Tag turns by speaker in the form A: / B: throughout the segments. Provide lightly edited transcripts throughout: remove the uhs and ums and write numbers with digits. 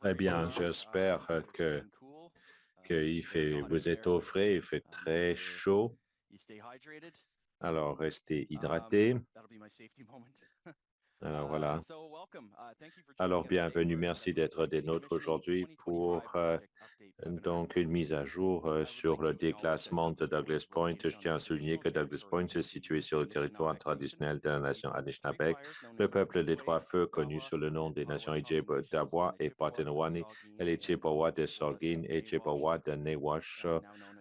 A: Eh bien, j'espère vous êtes au frais, il fait très chaud, alors restez hydratés. Alors voilà. Alors bienvenue, merci d'être des nôtres aujourd'hui pour donc une mise à jour sur le déclassement de Douglas Point. Je tiens à souligner que Douglas Point est situé sur le territoire traditionnel de la nation Anishinaabe, le peuple des Trois-Feux connu sous le nom des nations Ojibwe et Potawatomi, et les Chippewas de Sorguin et Chippewas de Newash,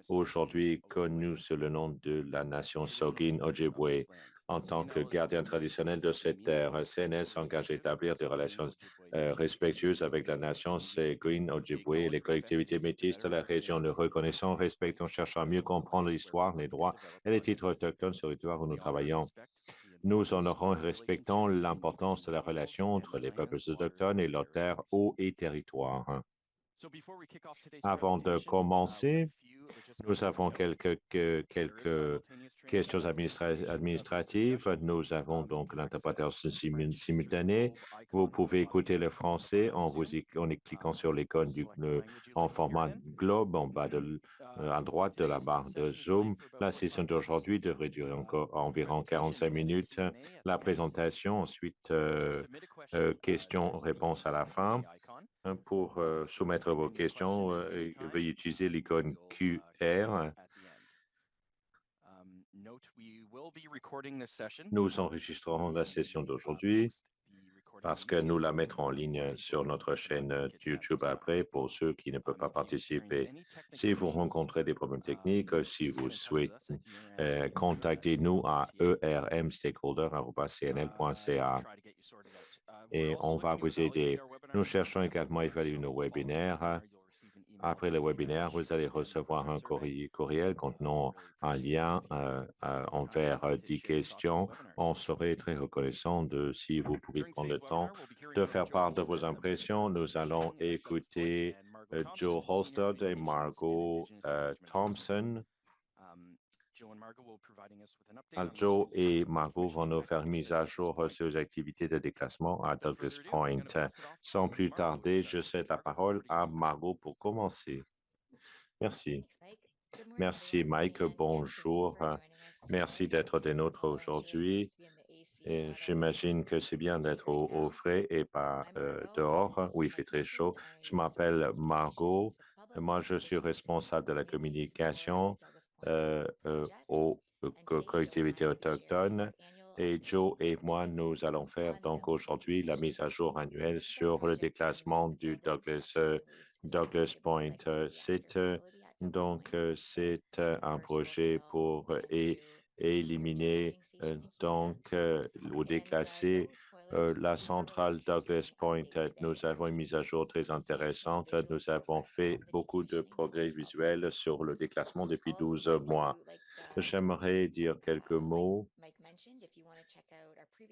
A: aujourd'hui connus sous le nom de la nation Sorguin Ojibwe. En tant que gardien traditionnel de cette terre, CNL s'engage à établir des relations respectueuses avec la nation Séguin, Ojibwe et les collectivités métisses de la région. Le reconnaissant, respectant, cherchant à mieux comprendre l'histoire, les droits et les titres autochtones sur le territoire où nous travaillons. Nous honorons et respectons l'importance de la relation entre les peuples autochtones et leurs terres, eaux et territoires. Avant de commencer, nous avons quelques questions administratives. Nous avons donc l'interprétation simultanée. Vous pouvez écouter le français en cliquant sur l'icône en format globe en bas à droite de la barre de Zoom. La session d'aujourd'hui devrait durer encore environ 45 minutes. La présentation, ensuite questions-réponses à la fin. Pour soumettre vos questions, veuillez utiliser l'icône QR. Nous enregistrerons la session d'aujourd'hui parce que nous la mettrons en ligne sur notre chaîne YouTube après pour ceux qui ne peuvent pas participer. Si vous rencontrez des problèmes techniques, si vous souhaitez, contactez-nous à ermstakeholder@cnl.ca et on va vous aider. Nous cherchons également à évaluer nos webinaires. Après le webinaire, vous allez recevoir un courriel contenant un lien envers 10 questions. On serait très reconnaissant si vous pouvez prendre le temps de faire part de vos impressions. Nous allons écouter Joe Holstad et Margot Thompson. Joe et Margot vont nous faire une mise à jour sur les activités de déclassement à Douglas Point. Sans plus tarder, je cède la parole à Margot pour commencer. Merci. Merci, Mike. Bonjour. Merci d'être des nôtres aujourd'hui. J'imagine que c'est bien d'être au frais et pas dehors où il fait très chaud. Je m'appelle Margot. Moi, je suis responsable de la communication aux collectivités autochtones. Et Joe et moi, nous allons faire donc aujourd'hui la mise à jour annuelle sur le déclassement du Douglas Point. C'est un projet pour éliminer ou déclasser la centrale Douglas Point. Nous avons une mise à jour très intéressante. Nous avons fait beaucoup de progrès visuels sur le déclassement depuis 12 mois. J'aimerais dire quelques mots.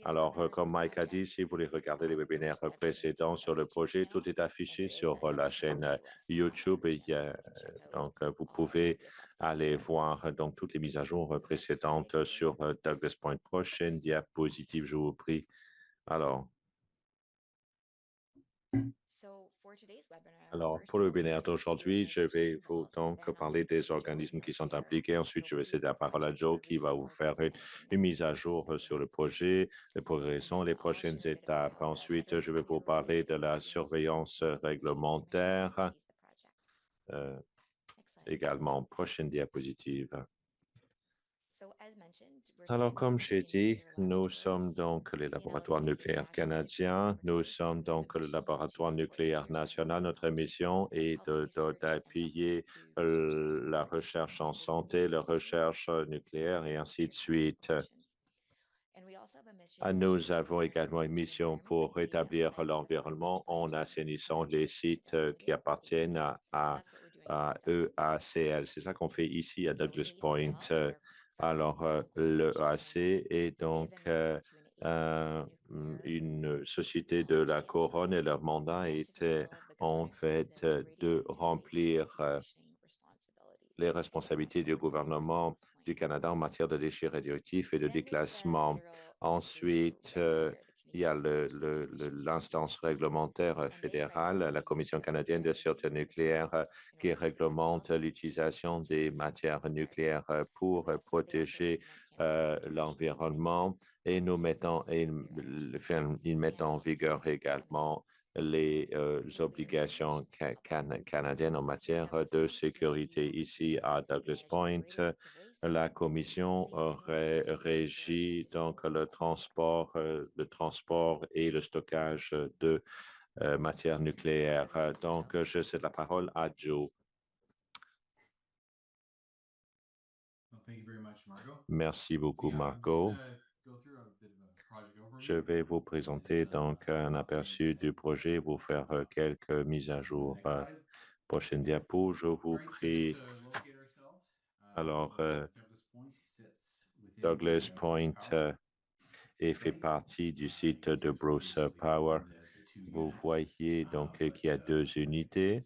A: Alors, comme Mike a dit, si vous voulez regarder les webinaires précédents sur le projet, tout est affiché sur la chaîne YouTube. Donc, vous pouvez aller voir donc, toutes les mises à jour précédentes sur Douglas Point. Prochaine diapositive, je vous prie. Alors, pour le webinaire d'aujourd'hui, je vais vous donc parler des organismes qui sont impliqués. Ensuite, je vais céder la parole à Joe qui va vous faire une mise à jour sur le projet, les progressions, les prochaines étapes. Ensuite, je vais vous parler de la surveillance réglementaire. Également, prochaine diapositive. Alors, comme j'ai dit, nous sommes donc les laboratoires nucléaires canadiens. Nous sommes donc le laboratoire nucléaire national. Notre mission est d'appuyer la recherche en santé, la recherche nucléaire et ainsi de suite. Nous avons également une mission pour rétablir l'environnement en assainissant les sites qui appartiennent à EACL. C'est ça qu'on fait ici à Douglas Point. Alors, l'EAC est donc une société de la couronne et leur mandat était en fait de remplir les responsabilités du gouvernement du Canada en matière de déchets radioactifs et de déclassement. Ensuite, il y a l'instance réglementaire fédérale, la Commission canadienne de sûreté nucléaire, qui réglemente l'utilisation des matières nucléaires pour protéger l'environnement et ils mettent en vigueur également les obligations canadiennes en matière de sécurité. Ici à Douglas Point, la Commission aurait régi donc le transport et le stockage de matières nucléaires. Donc, je cède la parole à Joe. Merci beaucoup, Marco. Je vais vous présenter donc un aperçu du projet, vous faire quelques mises à jour. Prochaine diapo, je vous prie. Alors, Douglas Point et fait partie du site de Bruce Power. Vous voyez donc qu'il y a deux unités.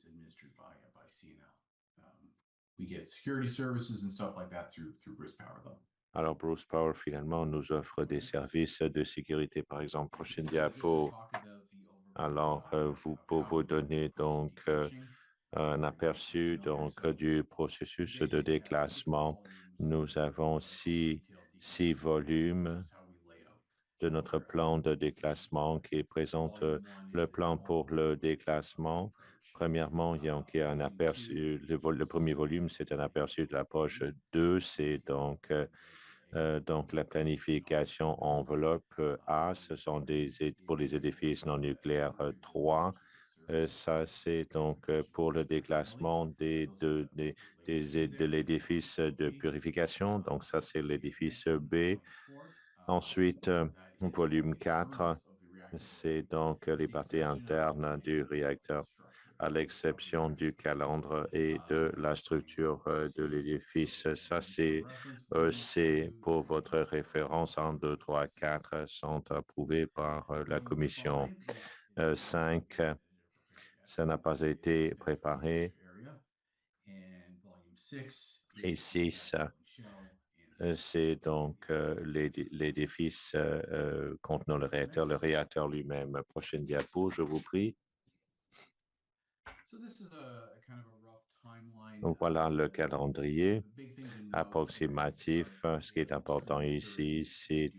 A: Alors, Bruce Power, finalement, nous offre des services de sécurité. Par exemple, prochaine diapo. Alors, pour vous donner donc un aperçu donc, du processus de déclassement, nous avons six volumes de notre plan de déclassement qui présente le plan pour le déclassement. Premièrement, il y a un aperçu, le premier volume, c'est un aperçu de la poche 2, c'est donc la planification enveloppe A, ce sont pour les édifices non nucléaires 3. Ça, c'est donc pour le déclassement de l'édifice de purification. Donc, ça, c'est l'édifice B. Ensuite, volume 4, c'est donc les parties internes du réacteur, à l'exception du calandre et de la structure de l'édifice. Ça, c'est pour votre référence en 2, 3, 4 sont approuvés par la commission. 5, ça n'a pas été préparé. Et 6, c'est donc l'édifice contenant le réacteur lui-même. Prochaine diapo, je vous prie. Donc, voilà le calendrier approximatif. Ce qui est important ici, c'est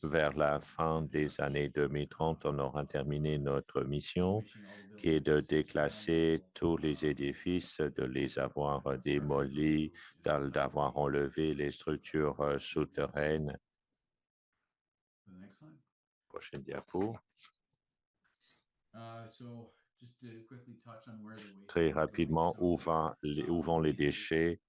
A: vers la fin des années 2030, on aura terminé notre mission qui est de déclasser tous les édifices, de les avoir démolis, d'avoir enlevé les structures souterraines. Prochaine diapo. Très rapidement, où vont les déchets?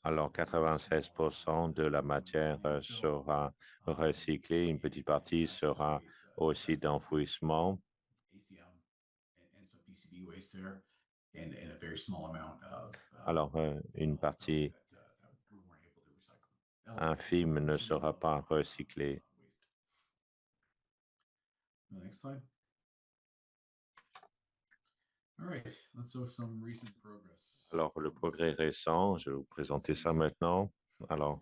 A: Alors, 96% de la matière sera recyclée. Une petite partie sera aussi d'enfouissement. Alors, une partie infime ne sera pas recyclée. Alors, le progrès récent, je vais vous présenter ça maintenant. Alors,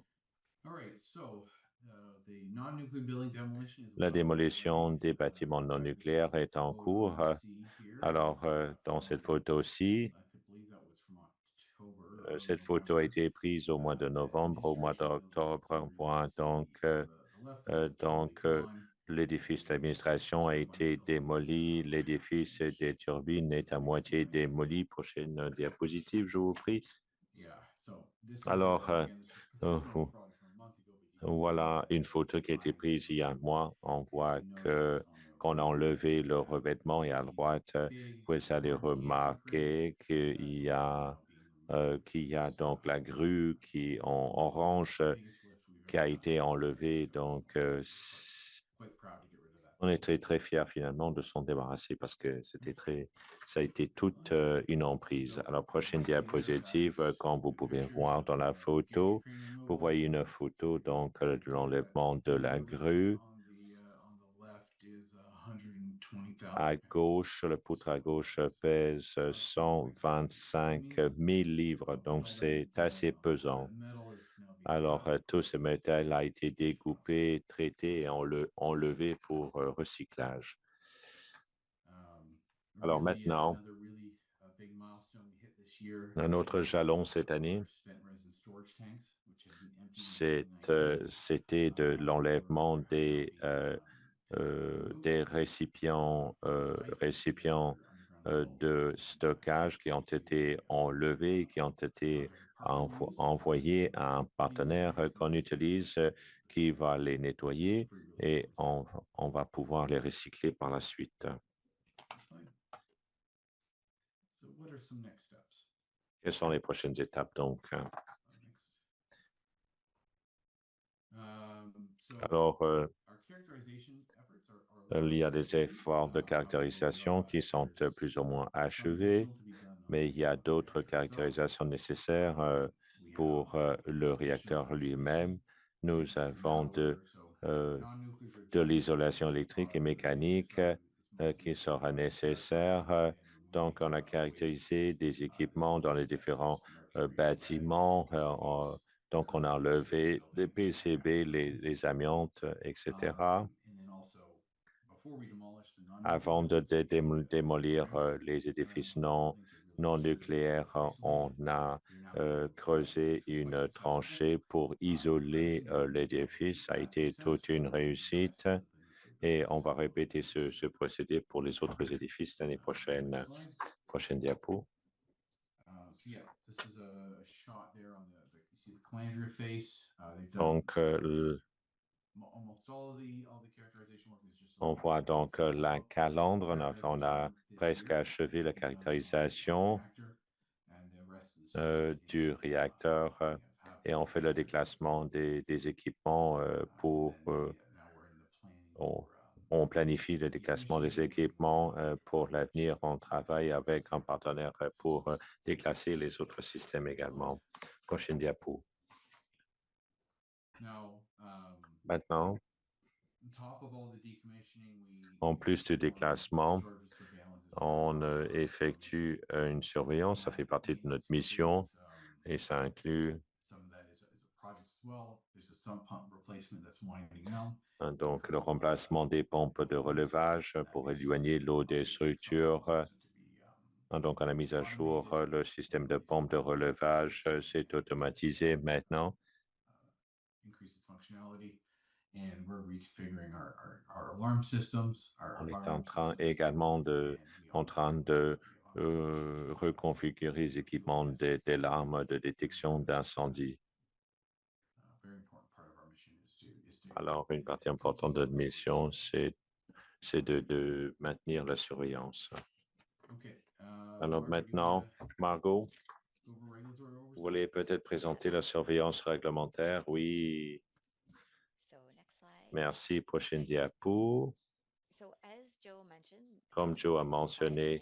A: la démolition des bâtiments non nucléaires est en cours. Alors, dans cette photo-ci, cette photo a été prise au mois de novembre, au mois d'octobre. On voit donc l'édifice d'administration a été démoli, l'édifice des turbines est à moitié démoli. Prochaine diapositive, je vous prie. Alors, voilà une photo qui a été prise il y a un mois. On voit qu'on a enlevé le revêtement et à droite, vous allez remarquer qu'il y a donc la grue qui en orange qui a été enlevée. Donc, on est très, très fiers finalement de s'en débarrasser parce que ça a été toute une emprise. Alors, prochaine diapositive, comme vous pouvez voir dans la photo, vous voyez une photo donc de l'enlèvement de la grue. À gauche, le poutre à gauche pèse 125 000 livres, donc c'est assez pesant. Alors, tout ce métal a été découpé, traité et enlevé pour recyclage. Alors maintenant, un autre jalon cette année, c'était de l'enlèvement des récipients de stockage qui ont été enlevés, qui ont été envoyés à un partenaire qu'on utilise qui va les nettoyer et on va pouvoir les recycler par la suite. Quelles sont les prochaines étapes donc? Alors, il y a des efforts de caractérisation qui sont plus ou moins achevés, mais il y a d'autres caractérisations nécessaires pour le réacteur lui-même. Nous avons de l'isolation électrique et mécanique qui sera nécessaire. Donc, on a caractérisé des équipements dans les différents bâtiments. Donc, on a enlevé les PCB, les amiantes, etc. Avant de démolir les édifices non nucléaires, on a creusé une tranchée pour isoler l'édifice. Ça a été toute une réussite et on va répéter ce procédé pour les autres édifices l'année prochaine. Prochaine diapo. Donc, on voit donc la calandre. On a presque achevé la caractérisation du réacteur et on fait le déclassement des équipements on planifie le déclassement des équipements pour l'avenir. On travaille avec un partenaire pour déclasser les autres systèmes également. Prochaine diapo. Maintenant, en plus du déclassement, on effectue une surveillance. Ça fait partie de notre mission et ça inclut donc le remplacement des pompes de relevage pour éloigner l'eau des structures. Donc, on a mis à jour le système de pompe de relevage. C'est automatisé maintenant. On est en train de reconfigurer les équipements d'alarme de détection d'incendie. Alors, une partie importante de notre mission, c'est de maintenir la surveillance. Alors maintenant, Margot, vous voulez peut-être présenter la surveillance réglementaire? Oui. Merci. Prochaine diapo. Comme Joe a mentionné,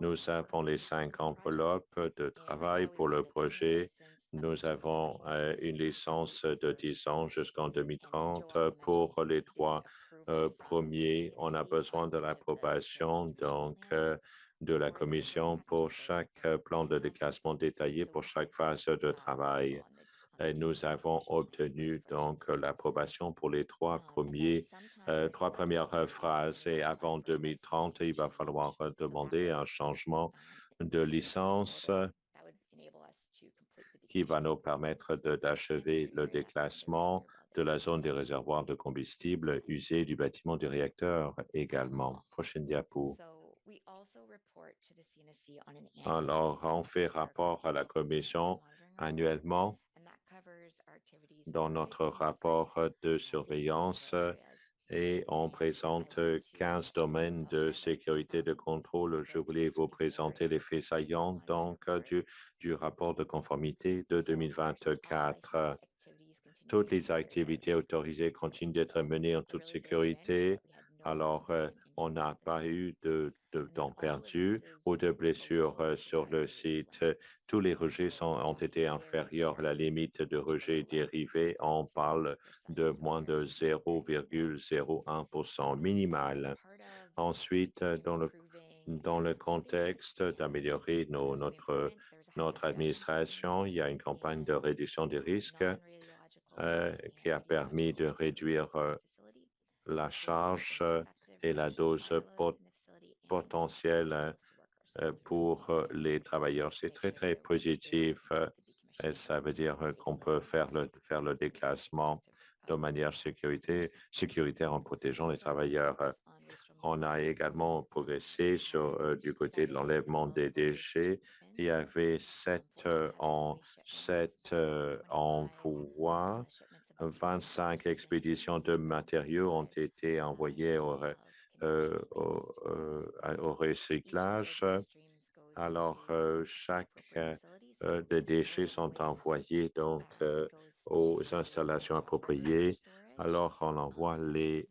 A: nous avons les 5 enveloppes de travail pour le projet. Nous avons une licence de 10 ans jusqu'en 2030. Pour les 3 premiers, on a besoin de l'approbation de la Commission pour chaque plan de déclassement détaillé pour chaque phase de travail. Et nous avons obtenu donc l'approbation pour les 3 premières phrases et avant 2030, il va falloir demander un changement de licence qui va nous permettre d'achever le déclassement de la zone des réservoirs de combustible usés du bâtiment du réacteur également. Prochaine diapo. Alors, on fait rapport à la Commission annuellement dans notre rapport de surveillance et on présente 15 domaines de sécurité de contrôle. Je voulais vous présenter les faits saillants donc du rapport de conformité de 2024. Toutes les activités autorisées continuent d'être menées en toute sécurité. Alors, on n'a pas eu de temps perdu ou de blessures sur le site. Tous les rejets ont été inférieurs à la limite de rejet dérivé. On parle de moins de 0,01% minimal. Ensuite, dans le contexte d'améliorer notre administration, il y a une campagne de réduction des risques qui a permis de réduire la charge et la dose potentielle pour les travailleurs. C'est très, très positif. Et ça veut dire qu'on peut faire le déclassement de manière sécuritaire en protégeant les travailleurs. On a également progressé du côté de l'enlèvement des déchets. Il y avait sept envois, 25 expéditions de matériaux ont été envoyées au recyclage. Alors, chaque des déchets sont envoyés donc aux installations appropriées. Alors, on envoie les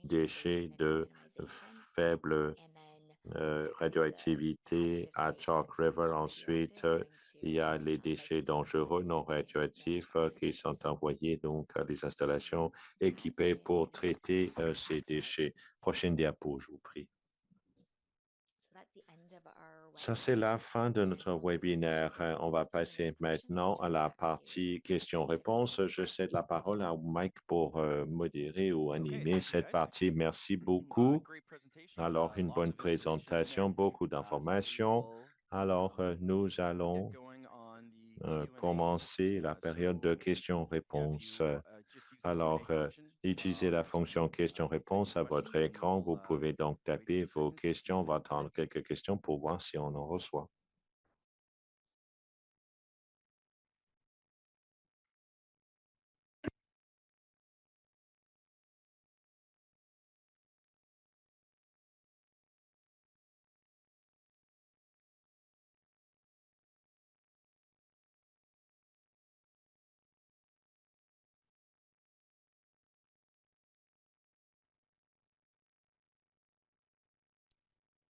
A: déchets de faible radioactivité à Chalk River. Ensuite, il y a les déchets dangereux non radioactifs qui sont envoyés donc à des installations équipées pour traiter ces déchets. Prochaine diapo, je vous prie. Ça, c'est la fin de notre webinaire. On va passer maintenant à la partie questions-réponses. Je cède la parole à Mike pour modérer ou animer cette partie. Merci beaucoup. Alors, une bonne présentation, beaucoup d'informations. Alors, nous allons commencer la période de questions-réponses. Alors, utilisez la fonction questions-réponses à votre écran. Vous pouvez donc taper vos questions. On va attendre quelques questions pour voir si on en reçoit.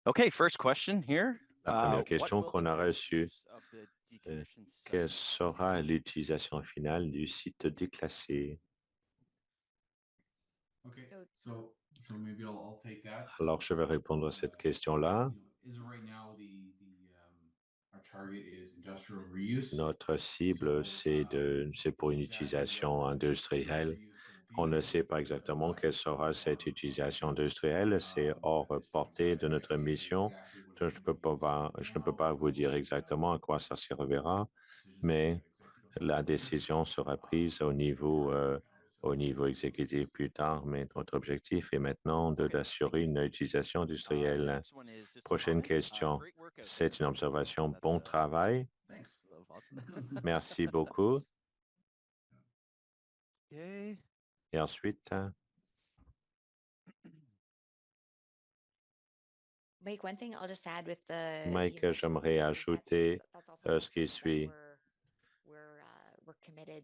B: Okay, first question here.
A: La première question qu'on a reçue, quelle sera l'utilisation finale du site déclassé?
C: Okay, so maybe I'll take that.
A: Alors, je vais répondre à cette question-là.
C: As of right now, our target is industrial reuse.
A: Notre cible, c'est pour une utilisation industrielle. On ne sait pas exactement quelle sera cette utilisation industrielle. C'est hors portée de notre mission. Je ne peux pas vous dire exactement à quoi ça servira, mais la décision sera prise au niveau exécutif plus tard. Mais notre objectif est maintenant d'assurer une utilisation industrielle. Prochaine question. C'est une observation. Bon travail.
C: Thanks.
A: Merci beaucoup.
B: Okay.
A: Et ensuite,
D: Mike, one thing I'll just add with the
A: Mike, j'aimerais ajouter ce qui suit.
D: We're committed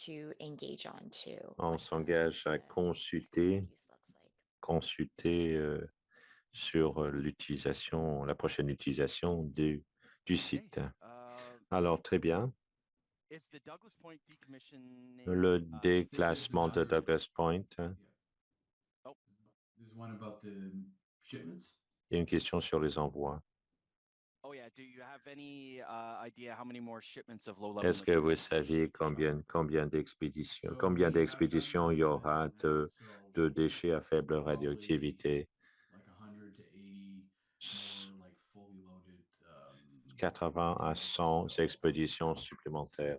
D: to engage on too.
A: On s'engage à consulter sur l'utilisation, la prochaine utilisation du site. Alors, très bien. Le déclassement de Douglas Point.
C: There's one about the shipments.
A: Il y a une question sur les envois.
B: Oh yeah, do you have any idea how many more shipments of low-level
A: Est-ce que vous savez combien d'expéditions il y aura de déchets à faible radioactivité?
C: Like 100 to 80 more like fully loaded
A: 80 à 100 expéditions supplémentaires.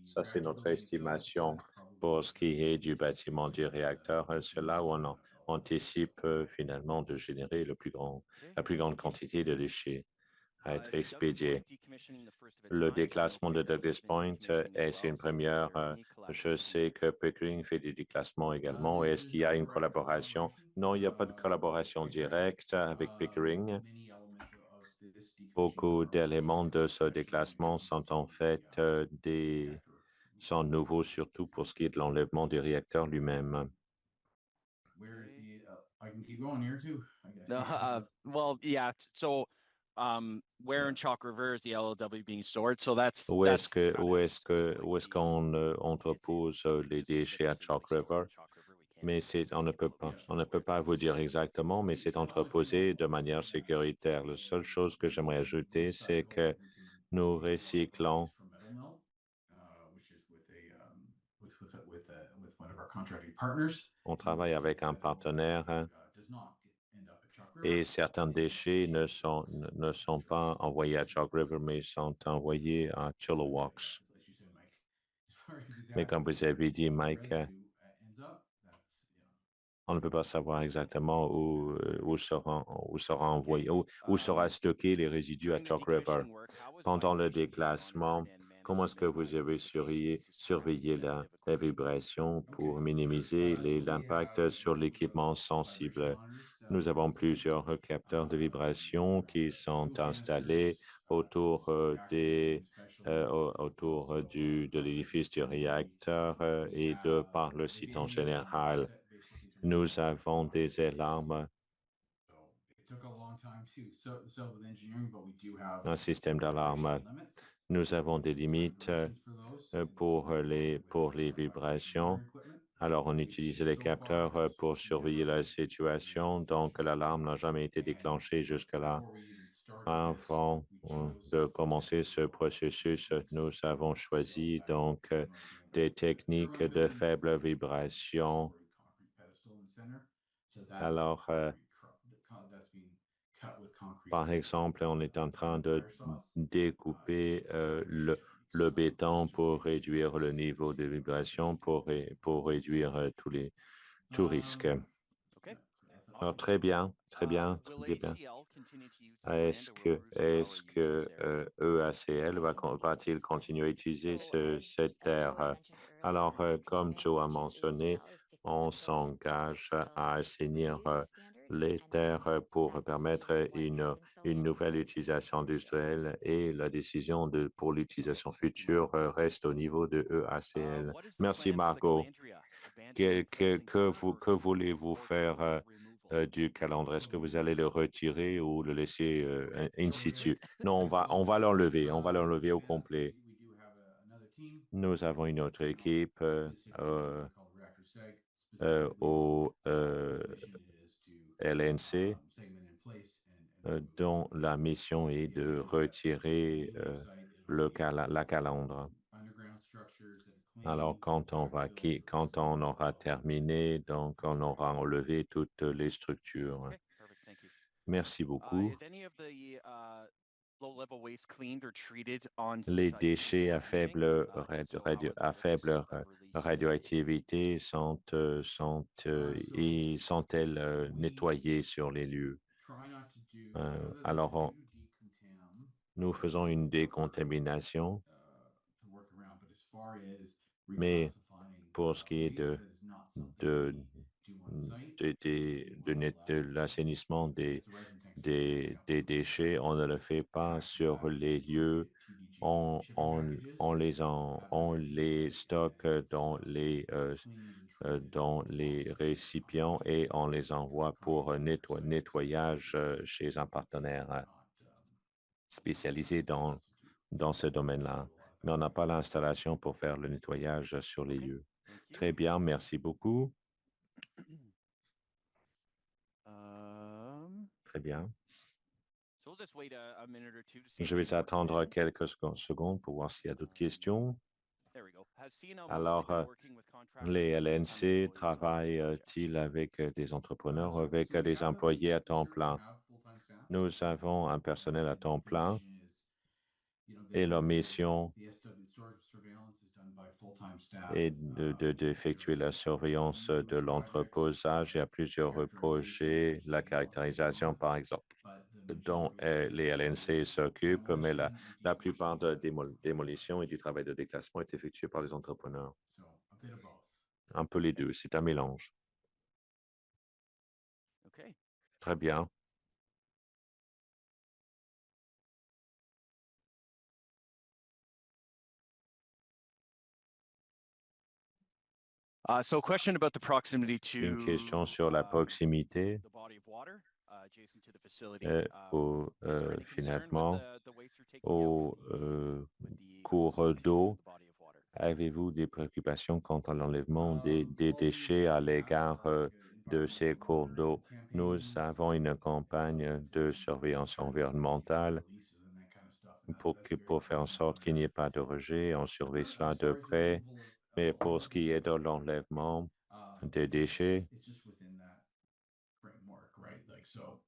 A: Ça, c'est notre estimation pour ce qui est du bâtiment du réacteur. C'est là où on anticipe finalement de générer la plus grande quantité de déchets à être expédiés. Le déclassement de Douglas Point est une première. Je sais que Pickering fait des déclassements également. Est-ce qu'il y a une collaboration? Non, il n'y a pas de collaboration directe avec Pickering. Beaucoup d'éléments de ce déclassement sont en fait sont nouveaux, surtout pour ce qui est de l'enlèvement du réacteur lui-même.
C: Where is I can keep going here too, I guess.
B: Well, yeah. So, where in Chalk River is the LLW being stored? So that's
A: Où est-ce qu'on entrepose les déchets à Chalk River? mais on ne peut pas vous dire exactement, mais c'est entreposé de manière sécuritaire. La seule chose que j'aimerais ajouter, c'est que nous recyclons
C: from Metal Melt, which is with one of our contracting partners.
A: on travaille avec un partenaire
C: Does not end up at Chalk
A: et
C: River.
A: certains déchets ne sont pas envoyés à Chalk River, mais sont envoyés à Chilliwack.
C: As you said, Mike, as far as
A: Mais comme
C: exactly
A: vous avez dit,
C: where the
A: Mike,
C: residue ends up, that's
A: on ne peut pas savoir exactement où sera envoyé, où sera stocké les résidus à
B: During the
A: Chalk River.
B: decommissioning work, how was
A: Pendant le
B: vibration being monitored
A: déclassement,
B: and
A: comment
B: managed
A: est-ce
B: to
A: que vous
B: minimize
A: avez
B: implications to surrounding
A: surveillé la
B: sensitive equipment?
A: vibration pour
C: okay,
A: minimiser
C: sure. So we
A: l'impact
C: have
A: sur l'équipement
C: vibration
A: sensible?
C: monitors
A: Nous avons
C: on site.
A: plusieurs capteurs de vibration qui sont
C: Fuel
A: installés
C: canisters,
A: autour
C: reactor cooling especially.
A: autour de l'édifice du
C: Internally,
A: réacteur
C: we
A: et de
C: have
A: par le
C: a
A: site en
C: behavioral alarm
A: général.
C: set basically to
A: Nous
C: respond
A: avons
C: on
A: des
C: base.
A: alarmes,
C: So it took a long time too. So with engineering, but we do have
A: un système d'alarme.
C: vibration limits,
A: Nous avons des
C: time
A: limites
C: durations for those. And
A: pour
C: so we work with
A: les
C: our vibration
A: vibrations.
C: monitoring equipment,
A: Alors, on utilise
C: which
A: les
C: so far
A: capteurs pour
C: has
A: surveiller
C: never
A: la
C: led to
A: situation.
C: any
A: Donc,
C: deviations.
A: l'alarme n'a jamais été
C: And
A: déclenchée jusque-là.
C: before we even started this,
A: Avant
C: we chose
A: de commencer ce
C: net zero
A: processus,
C: techniques.
A: nous avons choisi
C: So that
A: donc
C: came out again
A: des
C: from the
A: techniques
C: German
A: de
C: building with
A: faible
C: the
A: vibration.
C: six-story concrete pedestal in the center. So that's
A: Alors,
C: that's being cut with concrete.
A: par exemple, on est en train de
C: Wire saws,
A: découper
C: vibration techniques.
A: le béton pour réduire le niveau de vibration, pour réduire tout risque.
B: Okay,
A: Alors,
B: awesome.
A: très bien, très bien,
B: Will
A: très bien.
B: ACL continue to use this land, or will Bruce
A: Est-ce
B: Power use
A: que
B: this area?
A: EACL va-t-il continuer à utiliser cette terre? Alors, comme Joe a mentionné, on s'engage à assainir les terres pour permettre une nouvelle utilisation industrielle et la décision pour l'utilisation future reste au niveau de EACL.
B: What is the
A: Merci,
B: plan for the
A: Marco.
B: Calandria? Abandoning placing
A: Que voulez-vous
B: or
A: faire
B: total removal?
A: du calendrier? Est-ce que vous allez le retirer ou le laisser in
C: So we're
A: situ?
C: gonna-
A: Non, on va l'enlever. On va l'enlever au
C: yes,
A: complet.
C: we do have another team
A: Nous avons une autre équipe
C: specifically called Reactor Seg. Specifically,
A: au
C: whose mission it is to
A: LNC
C: segment in place and remove
A: dont la mission est
C: The idea
A: de
C: is that when
A: retirer
C: we leave site, it'll be
A: la calandre.
C: underground structures that are
A: Alors,
C: clean, backfilled,
A: quand on aura terminé, donc on aura enlevé toutes les structures.
B: Okay, perfect. Thank you.
A: Merci beaucoup.
B: Is any of the low-level waste cleaned or treated on
A: Les
B: site
A: déchets
B: before leaving? If so, how are the
A: à
B: risks
A: faible
B: of release mitigated?
A: radioactivité sont-elles
C: we
A: nettoyées sur les lieux?
C: try not to do
A: Alors,
C: we do decontam
A: nous faisons une décontamination,
C: to work around, but as far as
A: mais
C: reclassifying
A: pour ce qui est
C: waste, that is not something
A: de,
C: we do on site.
A: de l'assainissement
C: Because the resin tanks are
A: des déchets, on ne le fait pas sur les lieux. On les stocke dans les récipients et on les envoie pour nettoyage chez un partenaire spécialisé dans ce domaine-là. Mais on n'a pas l'installation pour faire le nettoyage sur les
B: Okay,
A: lieux.
B: thank you.
A: Très bien, merci beaucoup. Très bien.
B: So we'll just wait a minute or two to see if
A: Je
B: any
A: vais
B: more come
A: attendre
B: in.
A: quelques secondes pour voir s'il y a d'autres questions.
B: There we go. Has CNL mostly
A: Alors,
B: been working with contractors
A: les
B: or full-time
A: LNC
B: employees on this project?
A: travaillent-ils avec des entrepreneurs ou avec
C: So we
A: des
C: have
A: employés à
C: we
A: temps
C: certainly
A: plein?
C: have full-time staff.
A: Nous avons un personnel à temps
C: The
A: plein
C: mission is,
A: et leur mission
C: the SW storage surveillance is done by full-time staff.
A: est d'effectuer la surveillance de l'entreposage. Il y a plusieurs projets, la caractérisation par exemple, dont les LNC s'occupent, mais la plupart de démolition et du travail de déclassement est effectué par les entrepreneurs.
C: So a bit of both.
A: Un peu les deux, c'est un mélange.
B: Okay.
A: Très bien.
B: So question about the proximity
A: Une question
B: to
A: sur la proximité
B: the body of water adjacent to the facility.
A: au,
B: Is there any concern with
A: finalement
B: the waste you're taking out
A: au
B: with the
A: cours
B: proximity
A: d'eau
B: of the body of water?
A: Avez-vous des préoccupations quant à l'enlèvement des
C: All the
A: déchets
C: years
A: à
C: that we have
A: l'égard de ces cours d'eau? Nous avons une campagne de surveillance environnementale
C: releases and that kind of stuff. And
A: pour faire en sorte qu'il n'y ait pas de rejet. On surveille cela
C: as
A: de
C: far as the
A: près.
C: removal
A: Mais
C: of
A: pour ce qui est de l'enlèvement des déchets,
C: it's just within that framework, right? Like so,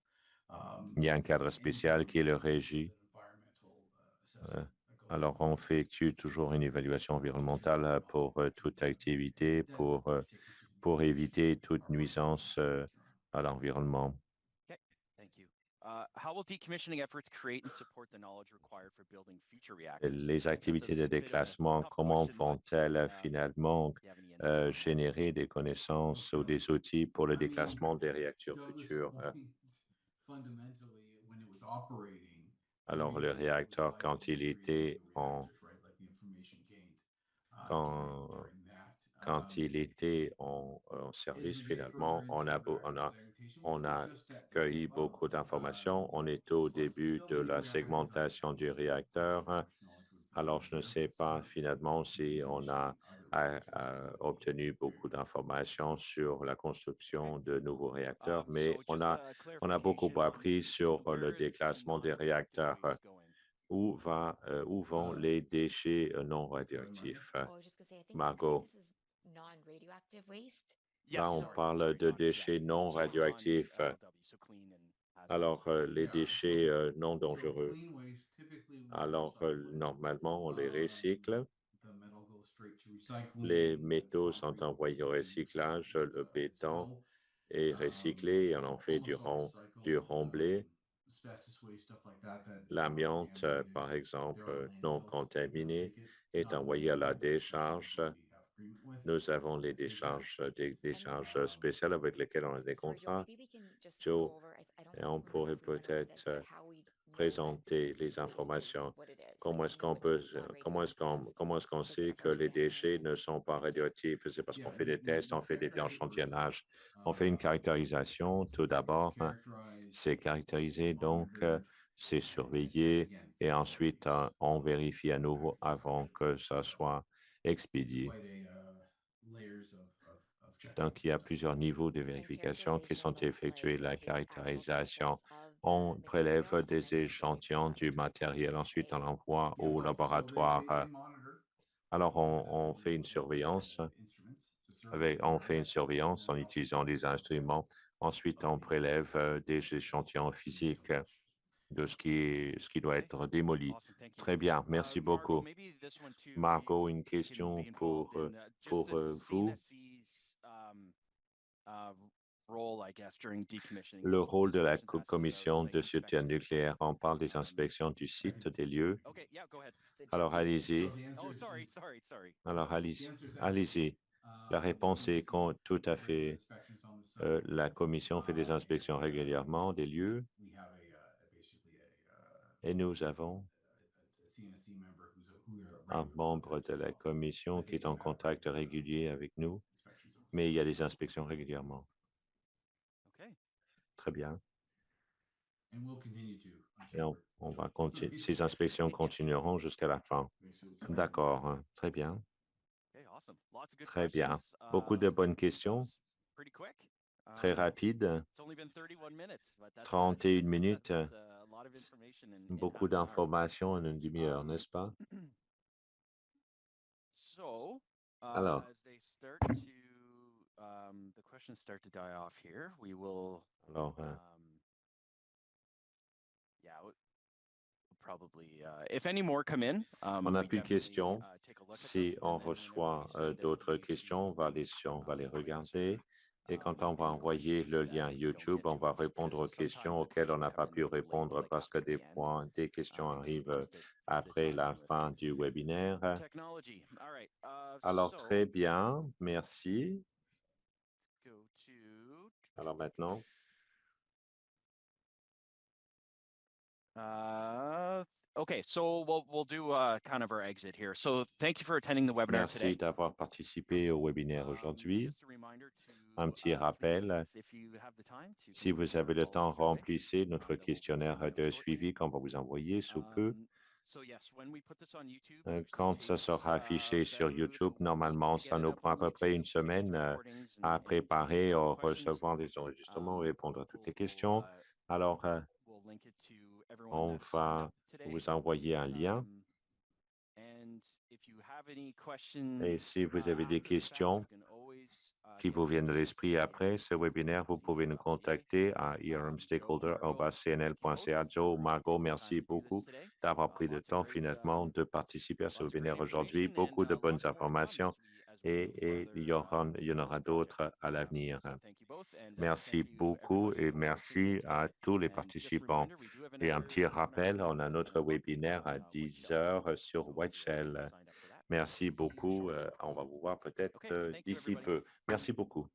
A: il y a un cadre spécial qui le régit.
C: assessment that goes
A: Alors,
C: along
A: on
C: with it.
A: effectue toujours une évaluation environnementale pour toute activité,
C: That, of course, takes into
A: pour
C: consideration
A: éviter toute
C: our personal
A: nuisance
C: impact, Your Honor.
A: à l'environnement.
B: Okay, thank you. How will decommissioning efforts create and support the knowledge required for building future reactors?
A: Les activités de déclassement, comment vont-elles finalement
B: Do you have any insight on that?
A: générer des connaissances ou des outils pour le déclassement des réacteurs
C: Douglas
A: futurs?
C: Point, fundamentally, when it was operating,
A: Alors, le
C: really, it was
A: réacteur,
C: vital
A: quand
C: to
A: il
C: create
A: était
C: new
A: en,
C: reactors, right? Like the information gained
A: quand,
C: during that.
A: quand il était en
C: As
A: service,
C: we get further
A: finalement,
C: into active segmentation, we
A: on
C: can
A: a
C: adjust that
A: cueilli
C: detail above.
A: beaucoup d'informations. On est
C: As
A: au
C: far as
A: début de
C: building new
A: la
C: reactors without
A: segmentation du
C: question,
A: réacteur.
C: how much knowledge would be
A: Alors,
C: gained
A: je ne
C: there,
A: sais
C: but
A: pas
C: certainly
A: finalement si on a
C: decommissioning other reactors is gonna be
A: obtenu
C: very
A: beaucoup
C: beneficial.
A: d'informations sur la construction de nouveaux réacteurs,
B: So
A: mais
B: just a
A: on a beaucoup
B: clarification,
A: appris sur
B: where
A: le
B: is
A: déclassement des
B: non-radioactive
A: réacteurs.
B: waste going?
A: Où vont les déchets non radioactifs?
D: Oh, I was just gonna say, I think
A: Margot,
D: this is non-radioactive waste.
A: là, on
B: Sorry,
A: parle de
B: Connor, yeah.
A: déchets non
B: So
A: radioactifs.
B: non-LLW, so clean and hazardous.
A: Alors, les
C: Yeah,
A: déchets non
C: So
A: dangereux.
C: clean waste, typically we
A: Alors,
C: recycle it.
A: normalement, on les recycle.
C: The metal goes straight to recycling.
A: Les
C: The
A: métaux sont
C: concrete
A: envoyés au
C: will be
A: recyclage.
C: recycled
A: Le
C: as its
A: béton
C: fill.
A: est recyclé et on en fait
C: Almost all recycled.
A: du remblai.
C: Asbestos waste, stuff like that is not
A: L'amiante,
C: contaminated.
A: par exemple,
C: There are
A: non
C: landfills
A: contaminé,
C: that make it
A: est
C: not
A: envoyé à la
C: landfill, especially
A: décharge.
C: those we have agreement with.
A: Nous avons les
C: Take that.
A: décharges, des décharges
C: Um,
A: spéciales avec lesquelles on a des
D: Sorry, Joe,
A: contrats.
D: maybe we can just
A: Joe,
D: go over, I don't
A: et on
D: remember
A: pourrait
D: if we went over this,
A: peut-être
D: but how we know that
A: présenter les
D: waste is
A: informations.
D: what it is. Like
A: Comment
D: we
A: est-ce
D: know
A: qu'on
D: it's
A: peut,
D: non-radioactive.
A: comment est-ce qu'on
D: Because
A: sait
D: of
A: que
D: our
A: les déchets
D: sampling
A: ne sont pas radioactifs? C'est parce qu'on fait des tests, on fait des
C: characterize it first.
A: échantillonnages, on fait une caractérisation. Tout d'abord, c'est caractérisé, donc c'est surveillé et ensuite on vérifie à nouveau avant que ça soit expédié. Donc, il y a plusieurs niveaux de vérification qui sont effectués. La caractérisation, on prélève des échantillons du matériel, ensuite on l'envoie au laboratoire. Alors, on fait une surveillance on fait une surveillance en utilisant des instruments. Ensuite, on prélève des échantillons physiques de ce qui doit être démoli.
B: Awesome, thank you.
A: Très bien, merci
B: Margot,
A: beaucoup.
B: maybe this one too,
A: Margot, une
B: you can
A: question
B: be
A: pour
B: involved in, just the
A: vous.
B: CNSC's role, I guess, during decommissioning.
A: Le
B: So
A: rôle
B: this
A: de la
B: person's asking about
A: commission
B: site
A: de sûreté
B: inspections.
A: nucléaire, on parle des inspections du site, des lieux.
B: Okay, yeah, go ahead.
A: Alors, allez-y.
B: Oh, sorry.
A: Alors, allez-y. La réponse est tout à fait. La commission fait des inspections régulièrement des lieux et nous avons un membre de la commission qui est en contact régulier avec nous, mais il y a des inspections régulièrement.
B: Okay.
A: Très bien. Et on va continuer. Ces inspections continueront jusqu'à la fin. D'accord, hein. Très bien.
B: Okay, awesome. Lots of good
A: Très bien.
B: questions.
A: Beaucoup de bonnes questions,
B: Pretty quick.
A: très rapides.
B: It's only been 31 minutes, but that's
A: 31 minutes,
B: that's a lot of information in
A: beaucoup
B: half an hour.
A: d'informations en une demi-heure, n'est-ce pas?
B: So,
A: Alors.
B: as they start to, the questions start to die off here, we will,
A: Alors,
B: yeah, probably, if any more come in,
A: on n'a
B: we
A: plus de
B: definitely,
A: questions.
B: take a look at
A: Si
B: them,
A: on
B: and then
A: reçoit
B: whenever we send
A: d'autres
B: the
A: questions, on va les
B: answer,
A: regarder. Et quand on va
B: any
A: envoyer le
B: questions
A: lien
B: that we don't
A: YouTube,
B: get
A: on
B: to,
A: va
B: just 'cause
A: répondre aux questions
B: sometimes the
A: auxquelles on n'a
B: questions
A: pas
B: come in
A: pu
B: a bit late,
A: répondre
B: like
A: parce que
B: after
A: des
B: the end,
A: fois, des questions
B: from people
A: arrivent
B: because they're
A: après la
B: dealing with
A: fin du webinaire.
B: technology. All right.
A: Alors,
B: So
A: très bien, merci.
B: let's go to.
A: Alors maintenant,
B: Okay, so we'll do kind of our exit here. So thank you for attending the webinar
A: merci
B: today.
A: d'avoir participé au webinaire aujourd'hui.
B: Just a reminder to,
A: Un petit rappel,
B: please, if you have the time, to
A: si vous
B: complete
A: avez
B: our
A: le
B: follow-up
A: temps,
B: survey,
A: remplissez notre
B: that we'll be
A: questionnaire
B: sending out
A: de
B: shortly.
A: suivi qu'on va vous envoyer sous peu. Quand ça sera affiché sur YouTube, normalement, ça nous prend à peu près une semaine à préparer, à recevoir des enregistrements, répondre à toutes les questions. Alors, on va vous envoyer un lien. Et si vous avez des questions qui vous viennent de l'esprit après ce webinaire, vous pouvez nous contacter à ermstakeholder@cnl.ca. Joe, Margot, merci beaucoup d'avoir pris le temps finalement de participer à ce webinaire aujourd'hui. Beaucoup de bonnes informations et il y en aura d'autres à l'avenir. Merci beaucoup et merci à tous les participants. Et un petit rappel, on a notre webinaire à 10 heures sur Whiteshell. Merci beaucoup. On va vous voir peut-être d'ici peu. Merci beaucoup.